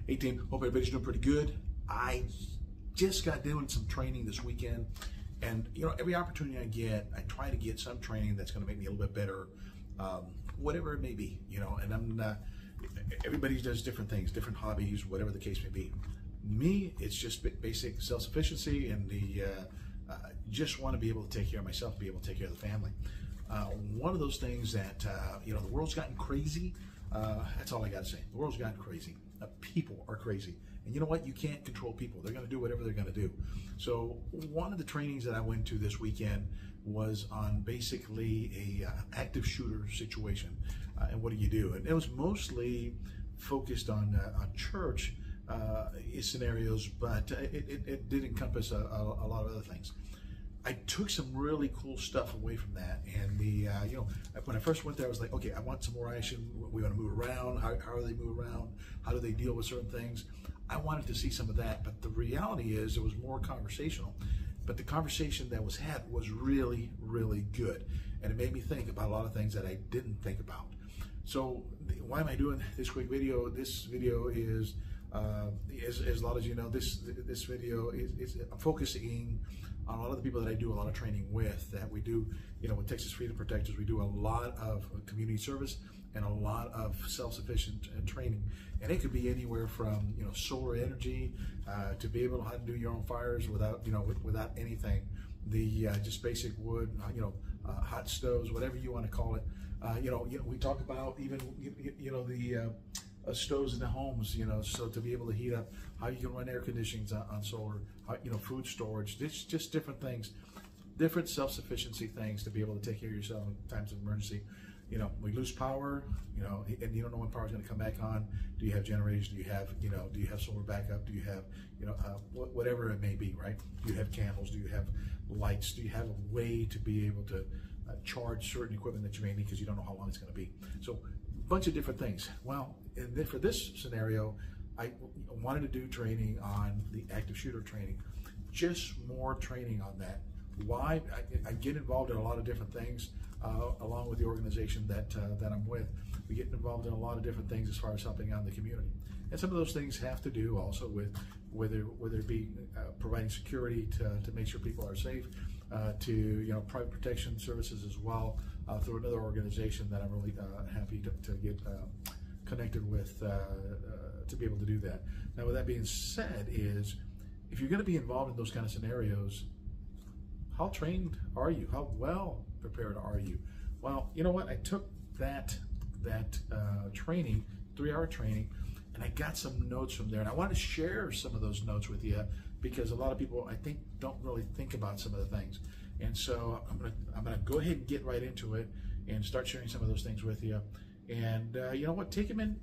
Hey team, hope everybody's doing pretty good. I just got doing some training this weekend, and every opportunity I get, I try to get some training that's going to make me a little bit better, whatever it may be. And everybody does different things, different hobbies, whatever the case may be. Me, it's just basic self-sufficiency, and just want to be able to take care of myself, be able to take care of the family. One of those things that the world's gotten crazy. That's all I got to say. The world's gotten crazy. People are crazy. And you know what? You can't control people. They're going to do whatever they're going to do. So one of the trainings that I went to this weekend was on basically a active shooter situation. And what do you do? And it was mostly focused on church scenarios, but it did encompass a lot of other things. I took some really cool stuff away from that, and when I first went there, I was like, okay, I want some more action. We want to move around. How do they move around? How do they deal with certain things? I wanted to see some of that, but the reality is it was more conversational. But the conversation that was had was really, really good, and it made me think about a lot of things that I didn't think about. So why am I doing this quick video? This video is, as a lot of you know, this video is focusing on a lot of the people that I do a lot of training with, that we do, with Texas Freedom Protectors. We do a lot of community service and a lot of self-sufficient training. And it could be anywhere from, solar energy, to be able to do your own fires without, without anything. The just basic wood, hot stoves, whatever you want to call it. We talk about even, the stoves in the homes, so to be able to heat up, how you can run air conditionings on solar, food storage, just different things, different self-sufficiency things to be able to take care of yourself in times of emergency. We lose power, and you don't know when power's going to come back on. Do you have generators? Do you have, do you have solar backup? Do you have, whatever it may be, right? Do you have candles? Do you have lights? Do you have a way to be able to charge certain equipment that you may need because you don't know how long it's going to be? So a bunch of different things. Well, and then for this scenario, I wanted to do training on the active shooter training, just more training on that. Why? I get involved in a lot of different things along with the organization that I'm with. We get involved in a lot of different things as far as helping out in the community. And some of those things have to do also with whether it be providing security to make sure people are safe, to private protection services as well, through another organization that I'm really happy to get connected with to be able to do that. Now, with that being said, is if you're going to be involved in those kind of scenarios, how trained are you? How well prepared are you? Well, you know what? I took that training, 3-hour training, and I got some notes from there, and I want to share some of those notes with you because a lot of people, I think, don't really think about some of the things. And so I'm gonna go ahead and get right into it and start sharing some of those things with you. And you know what? Take them in.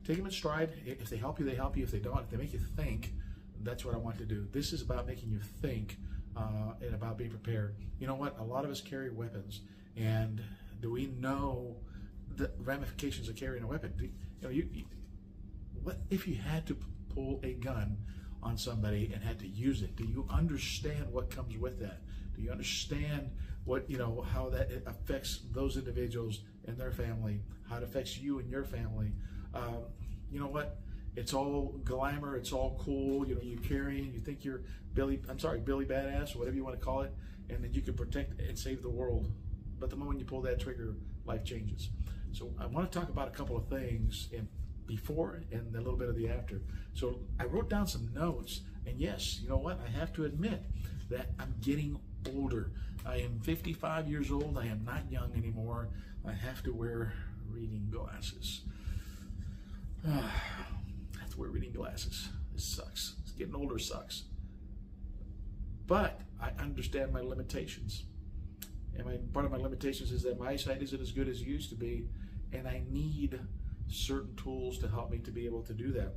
Take them in stride. If they help you, they help you. If they don't, if they make you think, that's what I want to do. This is about making you think and about being prepared. You know what? A lot of us carry weapons, and do we know the ramifications of carrying a weapon? What if you had to pull a gun on somebody and had to use it? Do you understand what comes with that? Do you understand what, how that affects those individuals and their family, how it affects you and your family? You know what? It's all glamour, it's all cool, you carry it, you think you're Billy Badass, or whatever you want to call it, and then you can protect and save the world. But the moment you pull that trigger, life changes. So I want to talk about a couple of things before and a little bit of the after. So I wrote down some notes, and yes, you know what? I have to admit that I'm getting older. I am 55 years old. I am not young anymore. I have to wear reading glasses. I have to wear reading glasses. This sucks. Getting older sucks. But I understand my limitations. And part of my limitations is that my eyesight isn't as good as it used to be, and I need certain tools to help me to be able to do that.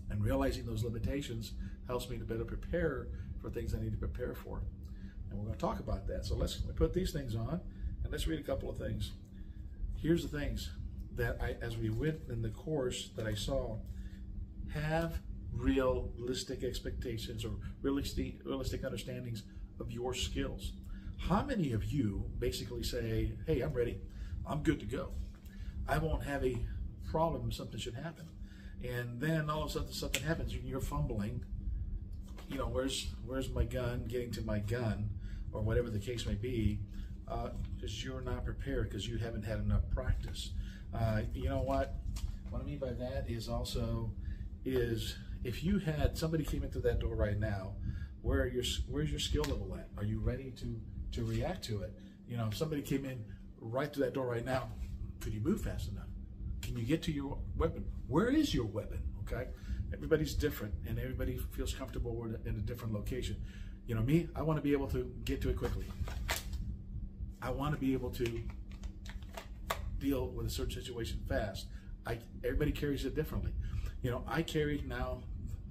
And realizing those limitations helps me to better prepare for things I need to prepare for. And we're going to talk about that. So let's put these things on and let's read a couple of things. Here's the things that as we went in the course that I saw, have realistic expectations or realistic understandings of your skills. How many of you basically say, hey, I'm ready, I'm good to go, I won't have a problem if something should happen? and then all of a sudden something happens and you're fumbling. You know, where's my gun, getting to my gun, or whatever the case may be, because you're not prepared, because you haven't had enough practice. You know what I mean by that is also, is if you had, somebody came into that door right now, where's your skill level at? Are you ready to react to it? You know, if somebody came in right through that door right now, could you move fast enough? Can you get to your weapon? Where is your weapon? Okay, everybody's different, and everybody feels comfortable in a different location. You know, me, I want to be able to get to it quickly. I want to be able to deal with a certain situation fast. Everybody carries it differently. You know, I carry now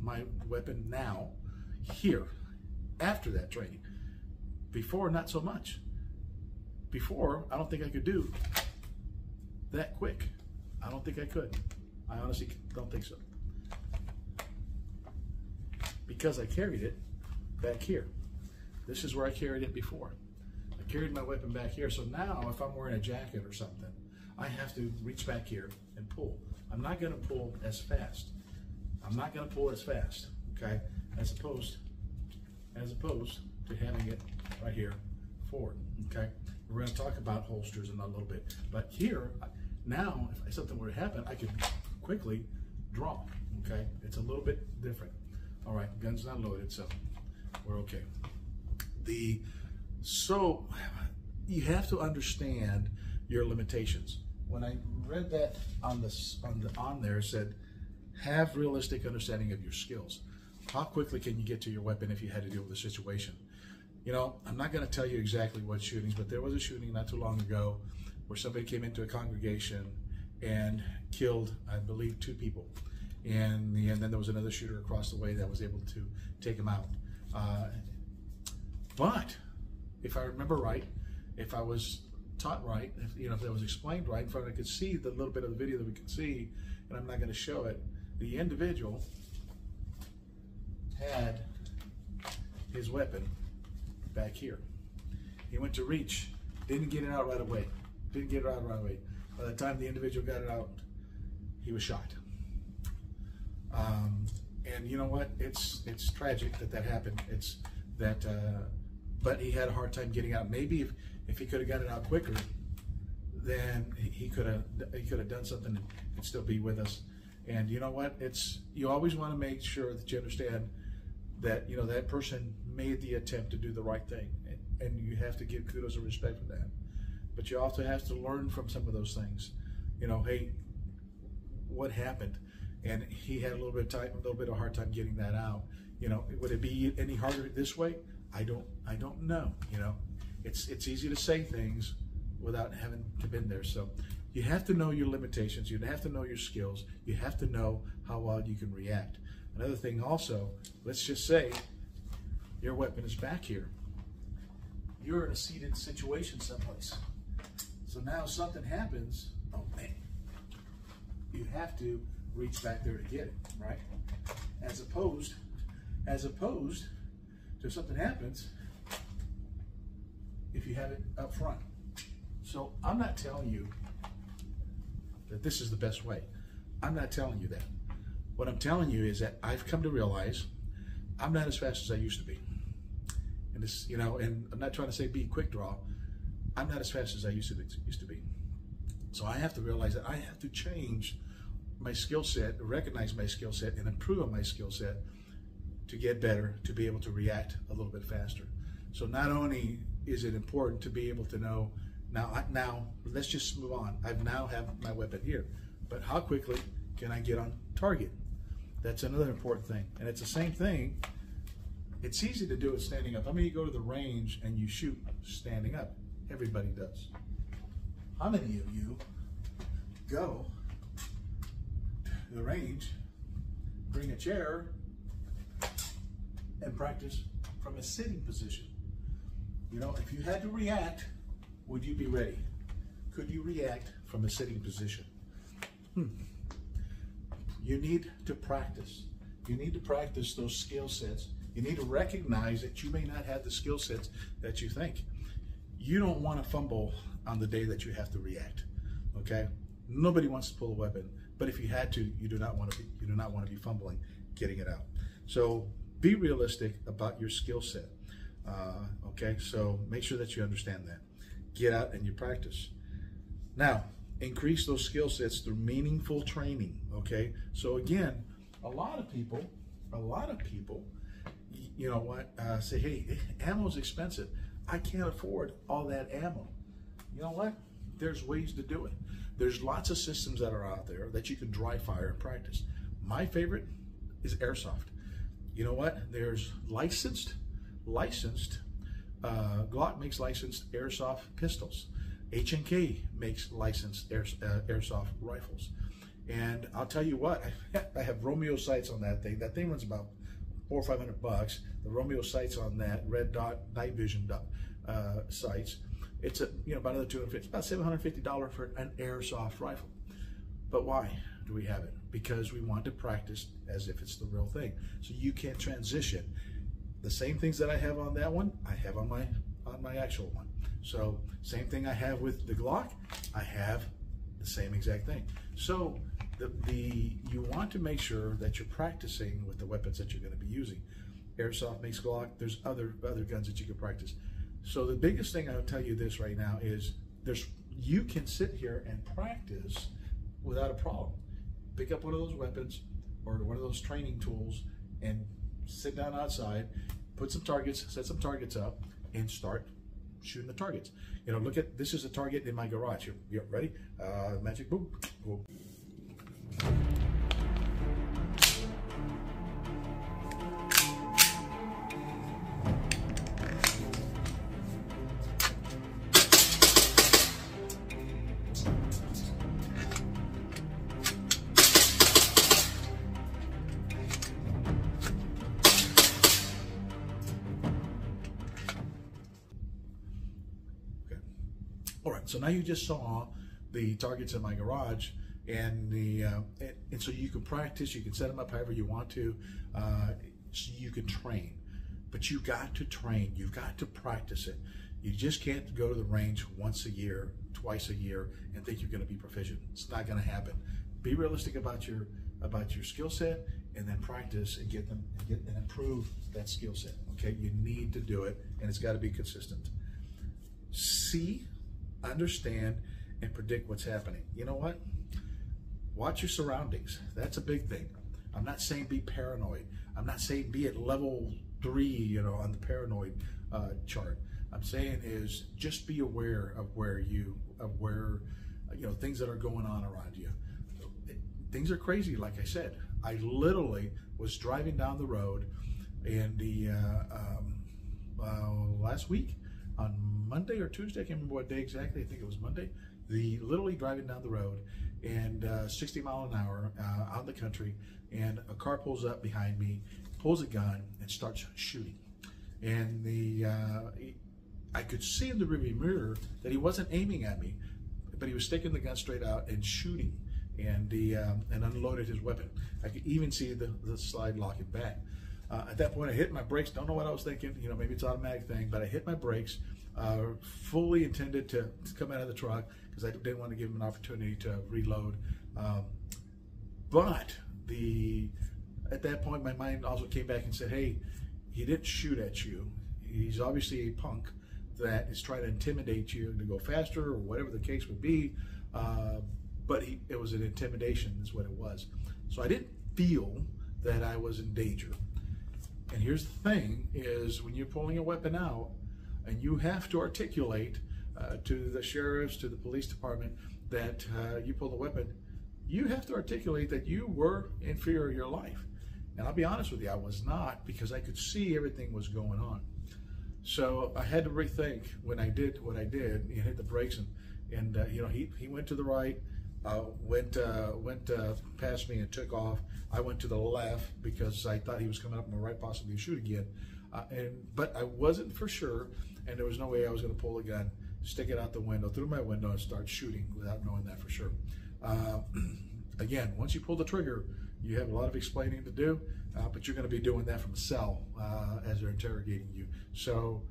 my weapon now here after that training. Before, not so much. Before, I don't think I could do that quick. I don't think I could. I honestly don't think so. Because I carried it back here. This is where I carried it before. I carried my weapon back here, so now if I'm wearing a jacket or something, I have to reach back here and pull. I'm not gonna pull as fast. I'm not gonna pull as fast, okay? As opposed to having it right here forward, okay? We're gonna talk about holsters in a little bit. But here, now, if something were to happen, I could quickly draw, okay? It's a little bit different. All right, gun's not loaded, so we're okay. So you have to understand your limitations. When I read that on there, it said, have realistic understanding of your skills. How quickly can you get to your weapon if you had to deal with a situation? You know, I'm not going to tell you exactly what shootings, but there was a shooting not too long ago where somebody came into a congregation and killed, I believe, 2 people. And then there was another shooter across the way that was able to take him out. But if I remember right, if I was taught right, if that was explained right, if I could see the little bit of the video that we could see, and I'm not going to show it, the individual had his weapon back here. He went to reach, didn't get it out right away. By the time the individual got it out, he was shot. And you know what? It's tragic that happened. It's that, but he had a hard time getting out. Maybe if he could have got it out quicker, then he could have done something and still be with us. And you know what? You always want to make sure that you understand that that person made the attempt to do the right thing, and you have to give kudos and respect for that. But you also have to learn from some of those things. Hey, what happened? And he had a little bit of a hard time getting that out. Would it be any harder this way? I don't know. It's easy to say things without having to been there. So you have to know your limitations. You have to know your skills. You have to know how well you can react. Another thing also, let's just say your weapon is back here. You're in a seated situation someplace. So now something happens, oh man, you have to reach back there to get it, right? As opposed to something happens if you have it up front. So I'm not telling you that this is the best way. I'm not telling you that. What I'm telling you is that I've come to realize I'm not as fast as I used to be. And this, and I'm not trying to say be quick draw. I'm not as fast as I used to be. So I have to realize that I have to change my skill set, recognize my skill set, and improve on my skill set to get better, to be able to react a little bit faster. So not only is it important to be able to know, now let's just move on. I now have my weapon here, but how quickly can I get on target? That's another important thing. And it's the same thing. It's easy to do it standing up. How many of you go to the range and you shoot standing up? Everybody does. How many of you go to the range, bring a chair, and practice from a sitting position? If you had to react, would you be ready? Could you react from a sitting position? You need to practice. You need to practice those skill sets. You need to recognize that you may not have the skill sets that you think. You don't want to fumble on the day that you have to react, okay? Nobody wants to pull a weapon But if you had to, you do not want to be fumbling getting it out. So be realistic about your skill set. Okay, so make sure that you understand that. Get out and you practice. Now, increase those skill sets through meaningful training. Okay, so again, a lot of people, you know what, say, hey, ammo's expensive. I can't afford all that ammo. You know what? There's ways to do it. There's lots of systems that are out there that you can dry fire and practice. My favorite is airsoft. You know what? There's licensed. Glock makes licensed airsoft pistols. H&K makes licensed airsoft rifles. And I'll tell you what, I have Romeo sights on that thing. That thing runs about $400 or $500. The Romeo sights on that, red dot night vision sights. It's about another $250. It's about $750 for an airsoft rifle. But why do we have it? Because we want to practice as if it's the real thing. So you can transition. The same things that I have on that one, I have on my actual one. So same thing I have with the Glock, I have the same exact thing. So you want to make sure that you're practicing with the weapons that you're going to be using. Airsoft makes Glock. There's other guns that you can practice. So the biggest thing I'll tell you this right now is you can sit here and practice without a problem. Pick up one of those weapons or one of those training tools and sit down outside, put some targets, set some targets up, and start shooting the targets. Look at, this is a target in my garage. You're ready? Magic boom. Boom. All right, so now you just saw the targets in my garage, and and so you can practice, you can set them up however you want to, so you can train. But you've got to train, you've got to practice it. You just can't go to the range once a year, twice a year, and think you're going to be proficient. It's not going to happen. Be realistic about your skill set, and then practice and get and improve that skill set. Okay, you need to do it, and it's got to be consistent. See, understand, and predict what's happening. You know what? Watch your surroundings. That's a big thing. I'm not saying be paranoid. I'm not saying be at level 3, on the paranoid chart. I'm saying is just be aware of where things that are going on around you. Things are crazy, like I said. I literally was driving down the road, and last week on Monday or Tuesday, I can't remember what day exactly. I think it was Monday. Literally driving down the road, and 60 miles an hour out in the country, and a car pulls up behind me, pulls a gun, and starts shooting. And I could see in the rearview mirror that he wasn't aiming at me, but he was sticking the gun straight out and shooting, and unloaded his weapon. I could even see the slide locking back. At that point, I hit my brakes. Don't know what I was thinking. Maybe it's an automatic thing, but I hit my brakes. Fully intended to come out of the truck because I didn't want to give him an opportunity to reload. But at that point, my mind also came back and said, "Hey, he didn't shoot at you. He's obviously a punk that is trying to intimidate you to go faster or whatever the case would be." But it was an intimidation, is what it was. So I didn't feel that I was in danger. And here's the thing: is when you're pulling a weapon out, and you have to articulate to the sheriffs, to the police department, that you pulled a weapon, you have to articulate that you were in fear of your life. And I'll be honest with you, I was not, because I could see everything was going on. So I had to rethink when I did what I did and hit the brakes, and he went to the right, went past me and took off. I went to the left because I thought he was coming up on the right, possibly to shoot again. But I wasn't for sure, and there was no way I was going to pull a gun, stick it out the window, through my window, and start shooting without knowing that for sure. Again, once you pull the trigger, you have a lot of explaining to do, but you're going to be doing that from a cell as they're interrogating you. So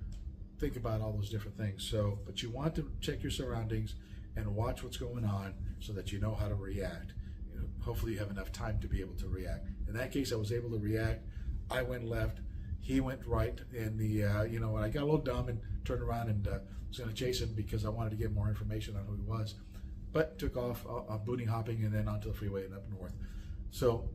think about all those different things. But you want to check your surroundings and watch what's going on so that you know how to react. hopefully you have enough time to be able to react. In that case, I was able to react. I went left, he went right, and I got a little dumb and turned around and was going to chase him because I wanted to get more information on who he was, but took off booty hopping and then onto the freeway and up north. So,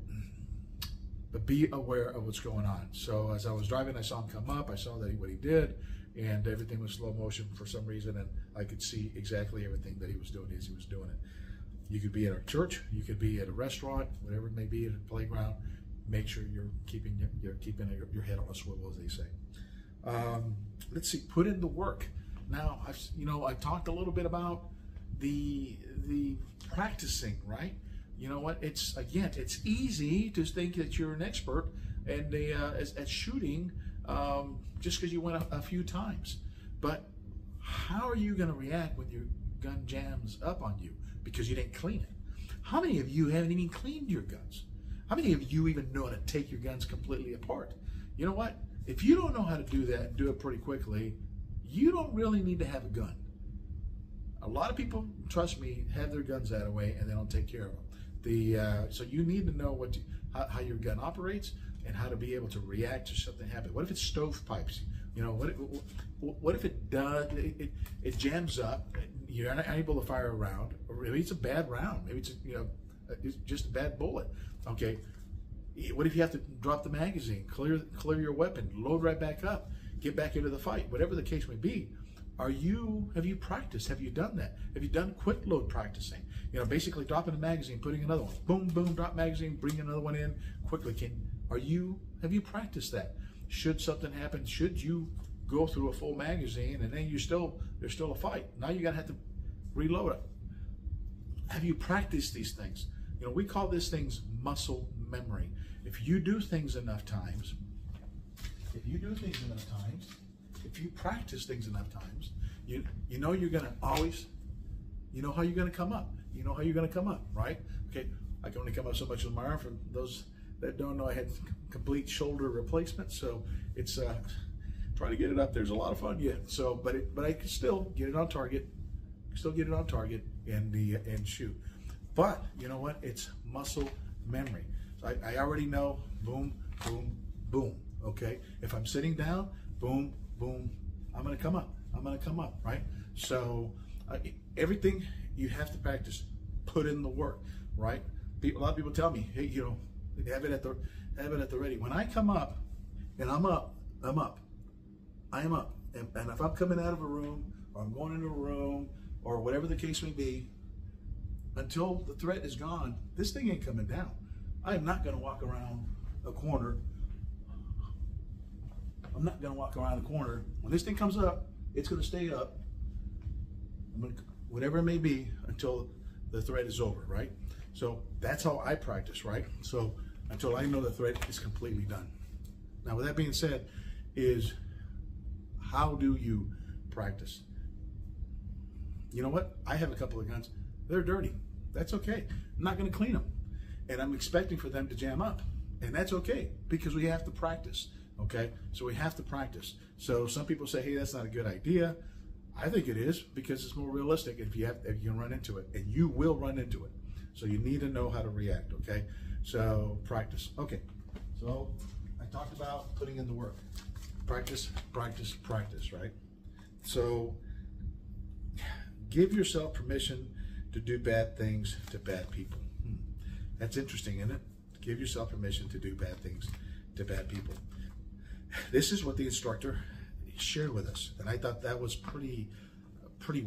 but be aware of what's going on. So as I was driving, I saw him come up. I saw what he did, and everything was slow motion for some reason, and I could see exactly everything that he was doing as he was doing it. You could be at a church, you could be at a restaurant, whatever it may be, at a playground. Make sure you're keeping your head on a swivel, as they say. Let's see, put in the work. Now, I've talked a little bit about the practicing, right? You know what? It's easy to think that you're an expert and at shooting just because you went a few times. But how are you going to react when your gun jams up on you because you didn't clean it? How many of you haven't even cleaned your guns? How many of you even know how to take your guns completely apart? You know what? If you don't know how to do that and do it pretty quickly, you don't really need to have a gun. A lot of people, trust me, have their guns that way and they don't take care of them. So you need to know how your gun operates and how to be able to react to something happen. What if it's stovepipes? What if it does? It jams up. You're not able to fire a round, or maybe it's a bad round. Maybe it's just a bad bullet. Okay. What if you have to drop the magazine, clear your weapon, load right back up, get back into the fight? Whatever the case may be. Have you practiced? Have you done that? Have you done quick load practicing? Basically dropping a magazine, putting another one, boom, boom, drop magazine, bring another one in quickly. Have you practiced that? Should something happen, should you go through a full magazine and then there's still a fight. Now you're gonna have to reload it. Have you practiced these things? We call these things muscle memory. If you do things enough times, if you practice things enough times, you're gonna always, how you're gonna come up. You know how you're gonna come up, right? Okay, I can only come up so much with my arm. For those that don't know, I had complete shoulder replacement, so it's trying to get it up there's a lot of fun yet. So, but I can still get it on target, and shoot. But you know what? It's muscle memory. So I already know, boom, boom, boom. Okay, if I'm sitting down, boom, boom, I'm gonna come up, right? So everything you have to practice, put in the work, right? A lot of people tell me, hey, have it at the ready. When I come up, and I'm up. I am up. And if I'm coming out of a room, or I'm going into a room, or whatever the case may be, until the threat is gone, this thing ain't coming down. I am not going to walk around a corner. I'm not going to walk around the corner. When this thing comes up, it's going to stay up, whatever it may be, until the threat is over, right? So that's how I practice, right? So until I know the threat is completely done. Now, with that being said, how do you practice? You know what? I have a couple of guns. They're dirty. That's okay. I'm not going to clean them. And I'm expecting for them to jam up. And that's okay, because we have to practice. Okay? So we have to practice. So some people say, hey, that's not a good idea. I think it is, because it's more realistic if you can run into it. And you will run into it. So you need to know how to react, okay? So practice. Okay. So I talked about putting in the work. Practice, practice, practice, right? So give yourself permission to do bad things to bad people. That's interesting, isn't it? Give yourself permission to do bad things to bad people. This is what the instructor shared with us, and I thought that was pretty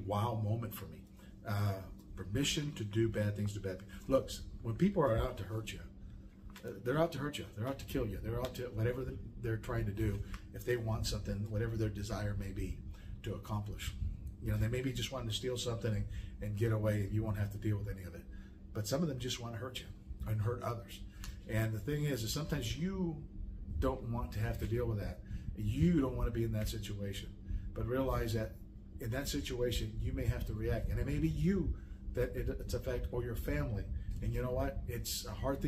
wow moment for me. Permission to do bad things to bad people. Look, when people are out to hurt you, they're out to hurt you. They're out to kill you. They're out to whatever they're trying to do. If they want something, whatever their desire may be to accomplish. They maybe just wanting to steal something and get away. You won't have to deal with any of it. But some of them just want to hurt you and hurt others. And the thing is sometimes you don't want to have to deal with that. You don't want to be in that situation. But realize that in that situation, you may have to react. And it may be you that it's affect, or your family. And you know what? It's a hard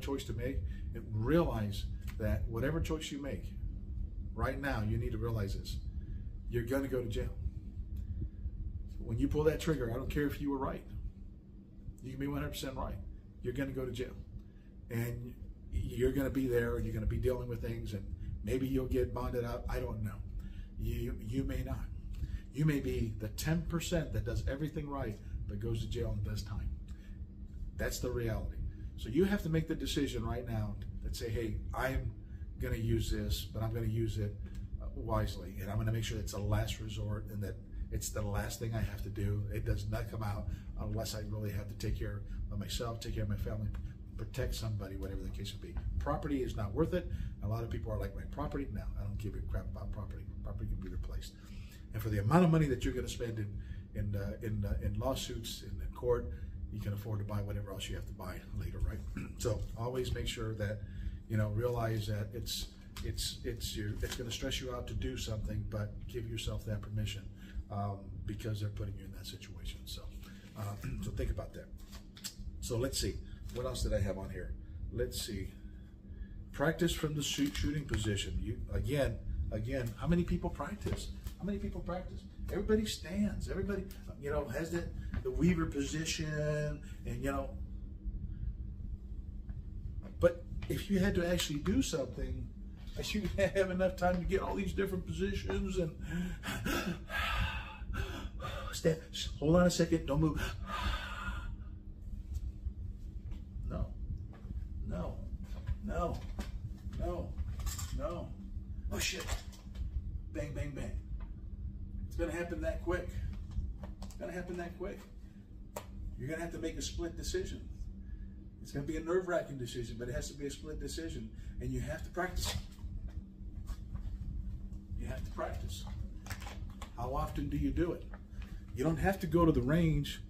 choice to make. And realize that whatever choice you make, right now, you need to realize this. You're going to go to jail. When you pull that trigger, I don't care if you were right. You can be 100% right. you're going to go to jail, and you're going to be there, and you're going to be dealing with things, and maybe you'll get bonded out. I don't know. You may not. You may be the 10% that does everything right, but goes to jail and does time. That's the reality. So you have to make the decision right now that say, hey, I'm going to use this, but I'm going to use it wisely, and I'm going to make sure it's a last resort and that it's the last thing I have to do. It does not come out unless I really have to take care of myself, take care of my family, protect somebody, whatever the case would be. Property is not worth it. A lot of people are like, my property? No, I don't give a crap about property. Property can be replaced. And for the amount of money that you're going to spend in lawsuits, in court, you can afford to buy whatever else you have to buy later, right? So always make sure that, realize that it's going to stress you out to do something, but give yourself that permission because they're putting you in that situation. So, so think about that. So let's see, what else did I have on here? Let's see. Practice from the shooting position. Again, how many people practice? How many people practice? Everybody stands. Everybody, has the Weaver position, and But if you had to actually do something, you have enough time to get all these different positions and stand. Hold on a second. Don't move. No. Oh shit. Bang, bang, bang. It's going to happen that quick. It's going to happen that quick. You're going to have to make a split decision. It's going to be a nerve-wracking decision, but it has to be a split decision, and you have to practice. You have to practice. How often do you do it? You don't have to go to the range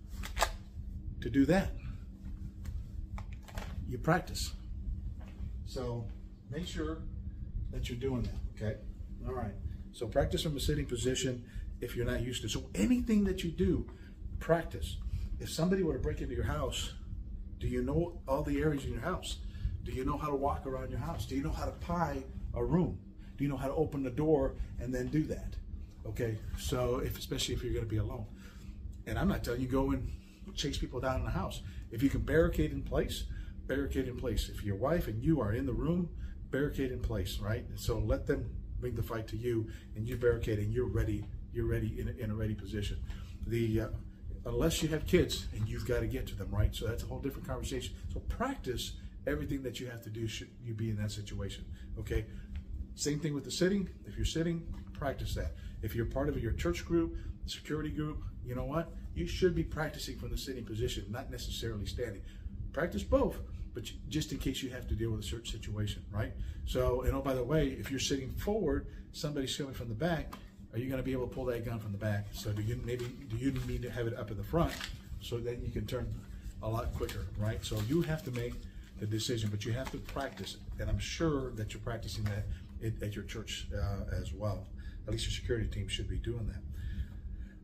to do that. You practice. So make sure that you're doing that, okay? All right. So practice from a sitting position if you're not used to. So anything that you do, practice. If somebody were to break into your house, do you know all the areas in your house? Do you know how to walk around your house? Do you know how to pie a room? Do you know how to open the door and then do that? Okay, so especially if you're going to be alone. And I'm not telling you go and chase people down in the house. If you can barricade in place, barricade in place. If your wife and you are in the room, barricade in place, right? So let them bring the fight to you, and you barricade, and you're ready in a ready position. Unless you have kids and you've got to get to them, right? So that's a whole different conversation. So practice everything that you have to do should you be in that situation, okay? Same thing with the sitting. If you're sitting, practice that. If you're part of your church group, the security group, you know what? You should be practicing from the sitting position, not necessarily standing. Practice both, but just in case you have to deal with a certain situation, right? So, and oh, by the way, if you're sitting forward, somebody's coming from the back, are you going to be able to pull that gun from the back? So do you need to have it up in the front so that you can turn a lot quicker, right? So you have to make the decision, but you have to practice it. And I'm sure that you're practicing that at your church as well. At least your security team should be doing that.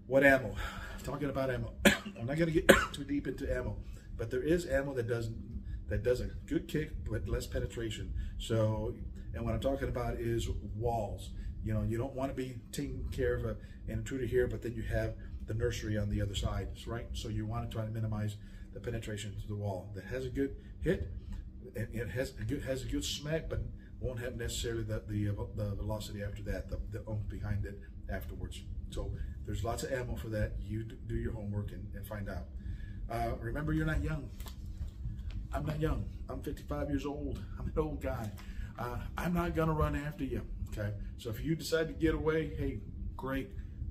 What ammo? Talking about ammo. I'm not going to get too deep into ammo, but there is ammo that does a good kick but less penetration. So, and what I'm talking about is walls. You don't want to be taking care of an intruder here, but then you have the nursery on the other side, right? So you want to try to minimize the penetration to the wall. That has a good hit, and it has a good smack, but won't have necessarily the velocity after that, the oomph behind it afterwards. So there's lots of ammo for that. You do your homework and find out. Remember, you're not young. I'm not young. I'm 55 years old. I'm an old guy. I'm not gonna run after you. Okay, so if you decide to get away, hey, great.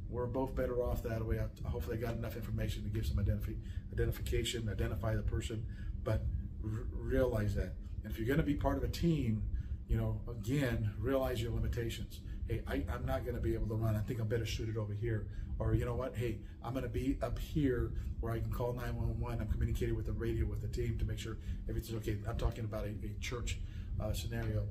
We're both better off that way. Hopefully I got enough information to give some identification, identify the person, but realize that. And if you're gonna be part of a team, again, realize your limitations. Hey, I'm not gonna be able to run. I think I'm better suited over here. Or you know what, hey, I'm gonna be up here where I can call 911. I'm communicating with the radio with the team to make sure everything's okay. I'm talking about a church scenario.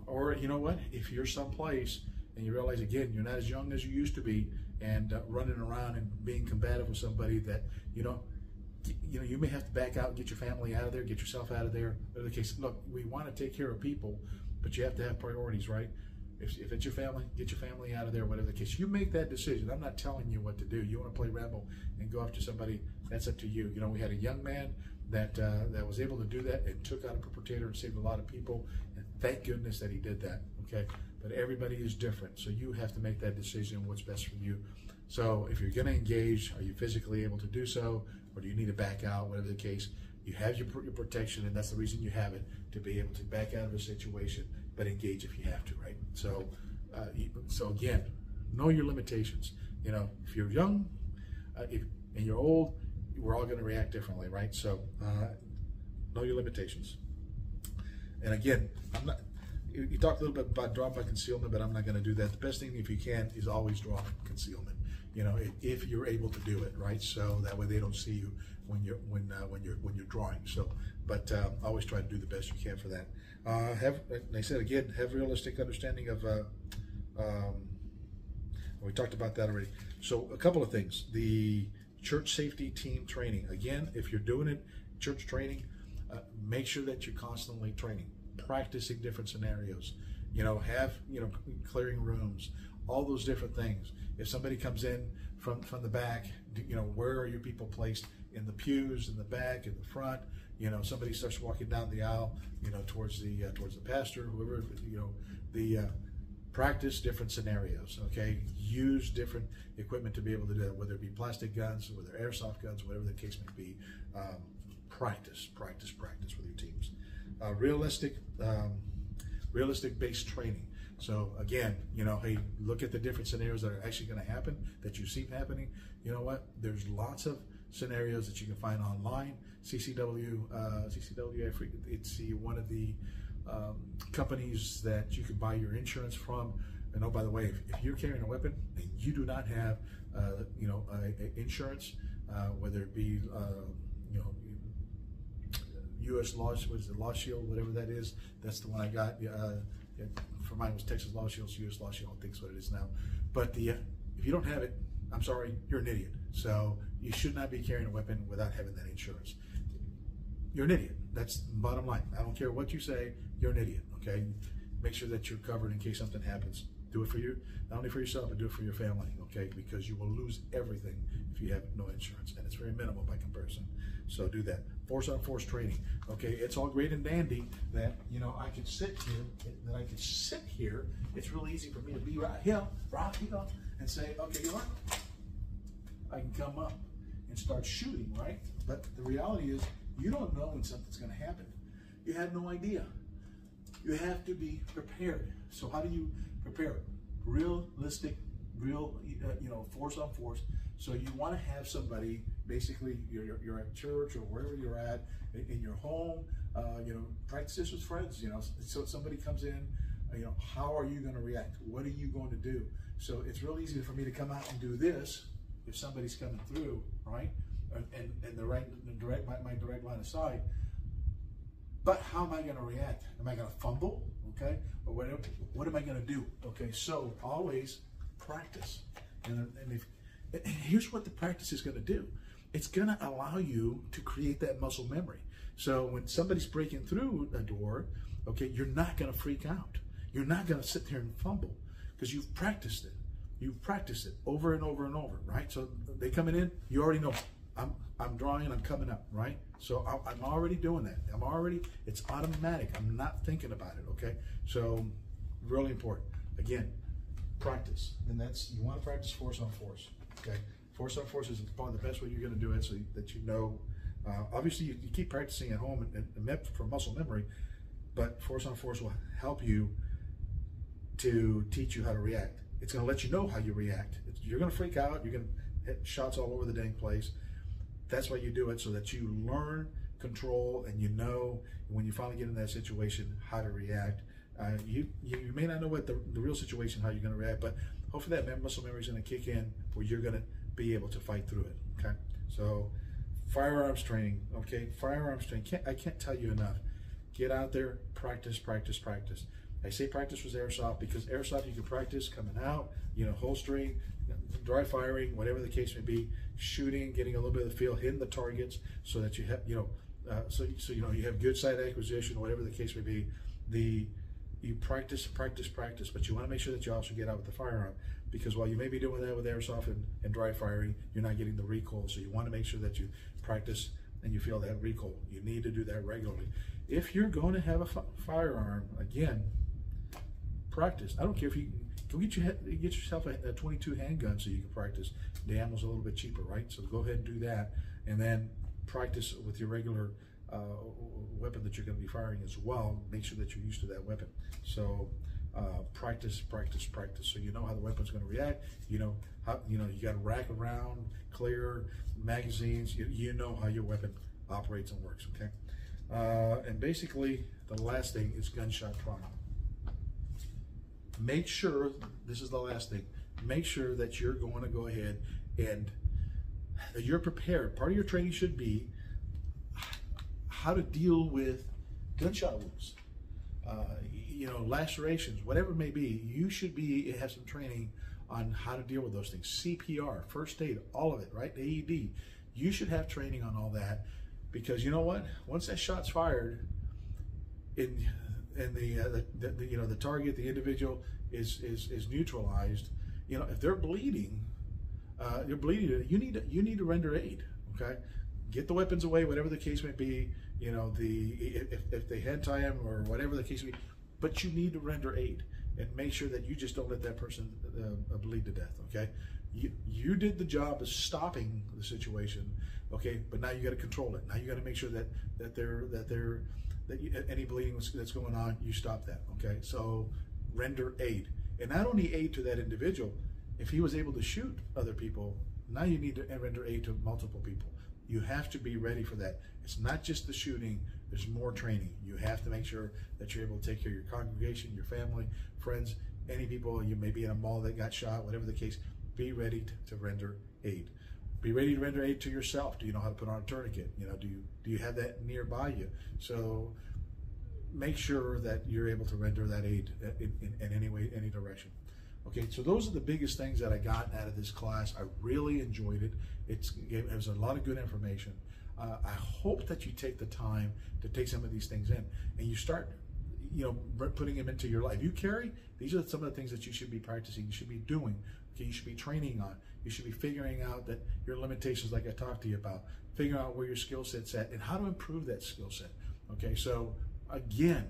Or you know what, if you're someplace and you realize again you're not as young as you used to be, and running around and being combative with somebody that you may have to back out and get your family out of there, get yourself out of there. In the case, look, we want to take care of people, but you have to have priorities, right? If it's your family, get your family out of there, whatever the case. You make that decision. I'm not telling you what to do. You want to play Rambo and go after somebody, that's up to you. We had a young man that was able to do that and took out a perpetrator and saved a lot of people. And thank goodness that he did that. Okay, but everybody is different, so you have to make that decision what's best for you. So if you're going to engage, are you physically able to do so, or do you need to back out? Whatever the case, you have your protection, and that's the reason you have it, to be able to back out of a situation, but engage if you have to, right? So, so again, know your limitations. You know, if you're young, and you're old, we're all going to react differently, right? So, know your limitations. And again, I'm not. You talked a little bit about draw by concealment, but I'm not going to do that. The best thing, if you can, is always draw concealment. You know, if you're able to do it, right? So that way they don't see you when you're drawing. So, but always try to do the best you can for that. Have, like I said again, have realistic understanding of. We talked about that already. So a couple of things: the church safety team training. Again, if you're doing it, church training, make sure that you're constantly training, practicing different scenarios. You know, clearing rooms, all those different things. If somebody comes in from the back, you know, where are your people placed? In the pews, in the back, in the front. You know, somebody starts walking down the aisle, you know, towards the pastor, whoever, you know, practice different scenarios. Okay, use different equipment to be able to do that, whether it be plastic guns, whether airsoft guns, whatever the case may be. Practice with your teams. Realistic based training. So again, you know, hey, look at the different scenarios that are actually going to happen, that you see happening. You know what? There's lots of scenarios that you can find online. CCW, it's one of the companies that you can buy your insurance from. And oh, by the way, if you're carrying a weapon and you do not have, you know, insurance, whether it be, you know, U.S. Law, what is it, Law Shield, whatever that is, that's the one I got. For mine was Texas Law Shield, U.S. Law Shield, I think is what it is now. But if you don't have it, I'm sorry, you're an idiot. So you should not be carrying a weapon without having that insurance. You're an idiot. That's the bottom line. I don't care what you say, you're an idiot, okay? Make sure that you're covered in case something happens. Do it for you, not only for yourself, but do it for your family, okay? Because you will lose everything if you have no insurance, and it's very minimal by comparison. So do that. Force on force training, okay? It's all great and dandy that, you know, I could sit here, It's really easy for me to be right here, and say, okay, you know what? I can come up and start shooting, right? But the reality is, you don't know when something's going to happen. You have no idea. You have to be prepared. So how do you prepare? Realistic, you know, force on force. So you want to have somebody, basically, you're at church or wherever you're at, in your home, you know, practice this with friends, you know. So somebody comes in, you know, how are you going to react? What are you going to do? So it's real easy for me to come out and do this if somebody's coming through, right? And my direct line of sight. But how am I going to react? Am I going to fumble? Okay, or what am I going to do? Okay, so always practice. And here's what the practice is going to do. It's going to allow you to create that muscle memory. So when somebody's breaking through a door, okay, you're not going to freak out. You're not going to sit there and fumble because you've practiced it. You've practiced it over and over and over, right? So they coming in, you already know, I'm drawing, I'm coming up, right? So I'm already doing that. It's automatic. I'm not thinking about it, okay? So really important. Again, practice. And you want to practice force on force, okay? Force on force is probably the best way you're going to do it so that you know. Obviously, you keep practicing at home and for muscle memory, but force on force will help you to teach you how to react. It's going to let you know how you react. You're going to freak out. You're going to hit shots all over the dang place. That's why you do it, so that you learn, control, and you know when you finally get in that situation how to react. You may not know what the real situation, how you're going to react, but hopefully that muscle memory is going to kick in where you're going to be able to fight through it. Okay, so firearms training. Okay, firearms training. I can't tell you enough. Get out there, practice, practice, practice. I say practice with airsoft because airsoft you can practice coming out, you know, holstering, dry firing, whatever the case may be, shooting, getting a little bit of the feel, hitting the targets, so that you have, you know, so you know you have good sight acquisition, whatever the case may be. You practice, practice, practice, but you want to make sure that you also get out with the firearm, because while you may be doing that with airsoft and dry firing, you're not getting the recoil. So you want to make sure that you practice and you feel that recoil. You need to do that regularly. If you're going to have a firearm, again, practice. I don't care if you go get yourself a 22 handgun so you can practice. The ammo's a little bit cheaper, right? So go ahead and do that, and then practice with your regular weapon that you're going to be firing as well. Make sure that you're used to that weapon. So practice, practice, practice. So you know how the weapon's going to react. You know how you got to rack around, clear magazines. You know how your weapon operates and works. Okay, and basically the last thing is gunshot trauma. Make sure, this is the last thing, make sure that you're going to go ahead and that you're prepared. Part of your training should be how to deal with gunshot wounds, lacerations, whatever it may be. You should have some training on how to deal with those things. CPR, first aid, all of it, right? AED. You should have training on all that, because you know what? Once that shot's fired, and the target, the individual is neutralized. If they're bleeding, you need to render aid. Okay, get the weapons away, whatever the case may be. If they head tie him or whatever the case may be, but you need to render aid and make sure that you just don't let that person bleed to death. Okay, you did the job of stopping the situation. Okay, but now you got to control it. Now you got to make sure that any bleeding that's going on, you stop that. Okay, so render aid, and not only aid to that individual. If he was able to shoot other people, now you need to render aid to multiple people. You have to be ready for that. It's not just the shooting. There's more training. You have to make sure that you're able to take care of your congregation, your family, friends, any people. You may be in a mall that got shot, whatever the case. Be ready to render aid. Be ready to render aid to yourself. Do you know how to put on a tourniquet? Do you have that nearby you? So make sure that you're able to render that aid in any way, any direction. Okay, so those are the biggest things that I got out of this class. I really enjoyed it. It was a lot of good information. I hope that you take the time to take some of these things in, and you start, putting them into your life. You carry, these are some of the things that you should be practicing. You should be doing. Okay, you should be training on. You should be figuring out that your limitations, like I talked to you about, figuring out where your skill set's at and how to improve that skill set. Okay, so again,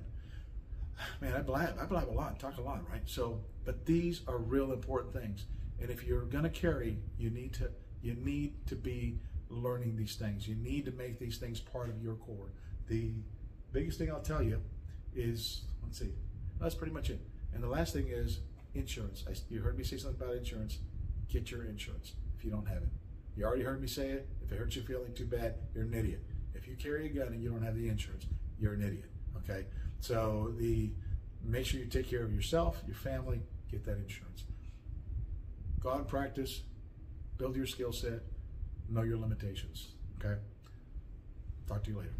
man, I blab a lot, talk a lot, right? So, but these are real important things. And if you're gonna carry, you need to be learning these things. You need to make these things part of your core. The biggest thing I'll tell you is, let's see, that's pretty much it. And the last thing is insurance. You heard me say something about insurance. Get your insurance if you don't have it. You already heard me say it. If it hurts your feeling too bad, you're an idiot. If you carry a gun and you don't have the insurance, you're an idiot. Okay, so make sure you take care of yourself, your family, get that insurance. Go out and practice, build your skill set, know your limitations. Okay, talk to you later.